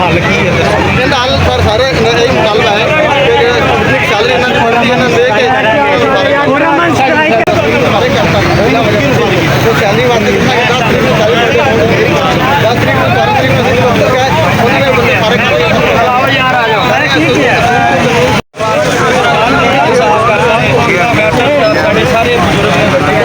हल की है? ਇਹਦਾ ਹੱਲ ਸਰ ਸਾਰੇ ਇਹ ਮੁਤਾਲਬਾ ਹੈ ਕਿ ਜਿੰਨੀ ਸੈਲਰੀ ਇਹਨਾਂ ਦੀ ਬਣਦੀ ਇਹਨਾਂ ਦੇ ਕੇ ਸਾਰੇ ਕਰਤਾ ਜੋ ਸੈਲਰੀ ਵਾਸਤੇ ਕਿੰਨਾ 10 ਤਰੀਕ ਨੂੰ ਸੈਲਰੀ ਦੇ 10 ਤਰੀਕ ਨੂੰ 12 ਤਰੀਕ ਨੂੰ ਅਸੀਂ ਉੱਧਰ ਗਏ ਉਹਨਾਂ ਨੇ ਬੰਦੇ ਸਾਰੇ ਕਰ ਯਾਰ ਆ ਜਾਓ ਠੀਕ ਹੈ ਸਾਡੇ ਸਾਰੇ ਬਜ਼ੁਰਗ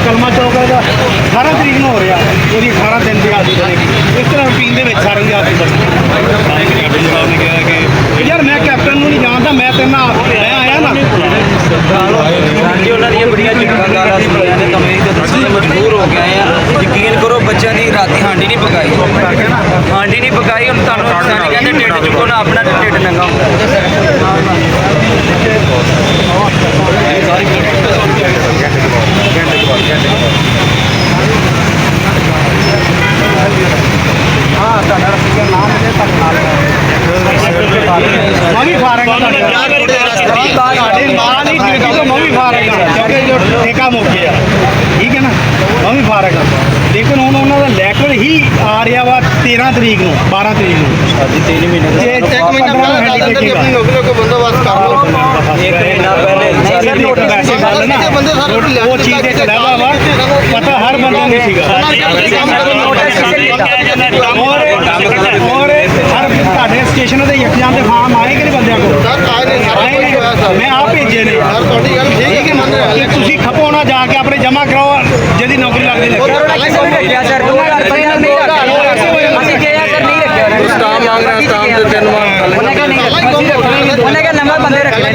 कलमा चौक है 18 तरीक में हो रहा वो 18 दिन की हाजिरी बनेगी इस तरह रूटीन के सारे की हाजिरी बनेगी यार मैं कैप्टन नहीं जानता मैं तेना मैं आया ना मजबूर हो गए हैं यकीन करो बच्चा नहीं रात हांडी नहीं पकाई हम कहते ढिड चुको ना अपना ढिड नंगा ठेका मुक गया ठीक है ना मैं भी फारग हाँ लेकिन हूँ उन्होंने लैटर ही आ रहा वा 13 तरीक को 12 तरीक को 3 महीने बंदोबस्त कर लो वो चीज़ पता हर बंदा नहीं और हर स्टेशन के एग्जाम के फार्म आए कि नहीं बंदे को मैं आप भेजे ने खपो ना जाके अपने जमा कराओ जल्दी नौकरी लगने नंबर बंदे रखने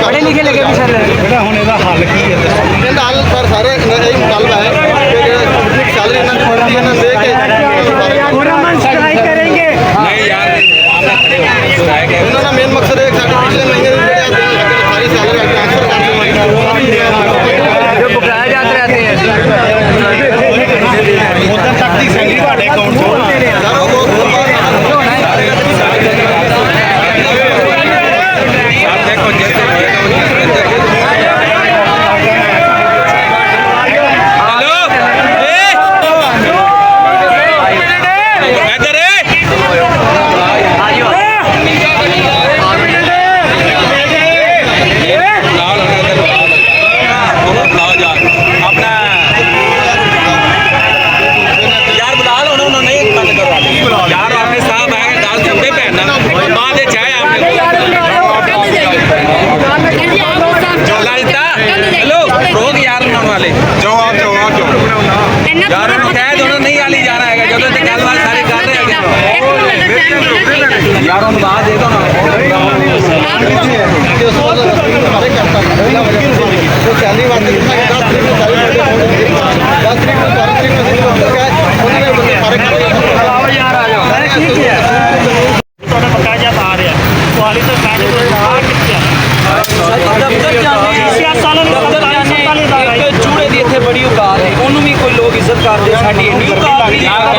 पढ़े लिखे लगे भी सर बेटा हुण इहदा हल की है? ਇਹਦਾ ਹੱਲ ਸਰ ਸਾਰੇ ਇਹ ਮੁਤਾਲਬਾ ਹੈ ਕਿ ਜਿੰਨੀ ਸੈਲਰੀ ਇਹਨਾਂ ਦੀ ਬਣਦੀ ਇਹਨਾਂ ਦੇ ਕੇ पूरा मन स्ट्राइक करेंगे नहीं यार इन्होंने मेन मकसद है साढ़े पिछले महीने सारी सैलरी ट्रांसफर करने जो बकाया जाते रहते हैं उधर तक की सैलरी ਤੁਹਾਡੇ ਅਕਾਊਂਟ ਤੋਂ यार हम बात दे दो ना सैलरी वास्ते कितना 10 तरीक को सैलरी 10 तरीक को 12 तरीक को उधर गए उन्होंने बंदे सारे यार आ जाओ ठीक है थोड़ा पकाया जा आ रहा कुआली तो काटे तो बाहर किया दफ्तर जाने 6 साल दफ्तर जाने चूड़े दी इत्थे बड़ी औकात ਕਰਦੇ ਸਾਡੀ ਇੰਨੀ ਕਾਬਲੀਅਤ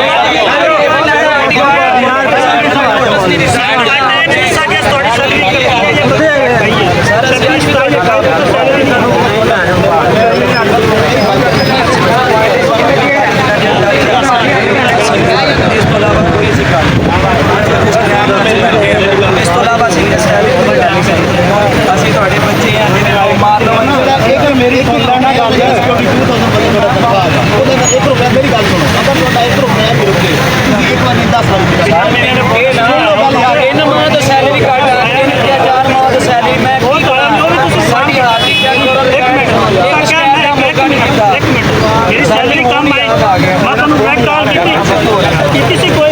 ਇਸ ਤੋਂ ਇਲਾਵਾ ਕੋਈ ਅਸੀਂ ਕੰਮ ਇਸ ਤੋਂ ਇਲਾਵਾ ਅਸੀਂ ਤੁਹਾਡੇ ਬੱਚੇ ਆ ਜਿਹੜੇ ਮਾਰ ਲਵਾਂਗੇ ਇਹ ਗੱਲ ਮੇਰੀ ਸੁਣ ਲੈਣਾ ਗੱਲ ਹੈ ਕਿਉਂਕਿ 2000 ਬੰਦੇ ਤੁਹਾਡਾ ਤਨਖਾਹ ਹੈ ਉਹਦੇ ਨਾਲ 1 ਰੁਪਿਆ ਮੇਰੀ ਗੱਲ ਸੁਣੋ ਅਗਰ ਤੁਹਾਡਾ 1 ਰੁਪਿਆ ਮੇਰੇ ਉੱਤੇ ਤੁਸੀਂ ਇੱਕ ਵਾਰ ਨਹੀਂ 10 ਸਾਲ ਇਹਨਾਂ ਮਾਂ ਤੋਂ ਸੈਲਰੀ ਕੱਟ ਆ 3-4 ਮਾਹ ਤੋਂ ਸੈਲਰੀ ਮੈਂ ਕੀ ਕਰਾਂ ਸਾਡੀ ਹਾਜ਼ਰੀ ਚੈੱਕ ਕਰੋ ਇੱਕ ਮਿੰਟ ਇੱਕ ਸ਼ਹਿਰ ਦਾ ਮੌਕਾ ਨਹੀਂ ਦਿੱਤਾ ਮੇਰੀ ਸੈਲਰੀ ਕਮ ਆਈ ਮੈਂ ਤੁਹਾਨੂੰ ਬੈਕ ਕਾਲ ਕੀਤੀ ਸੀ ਕੋਈ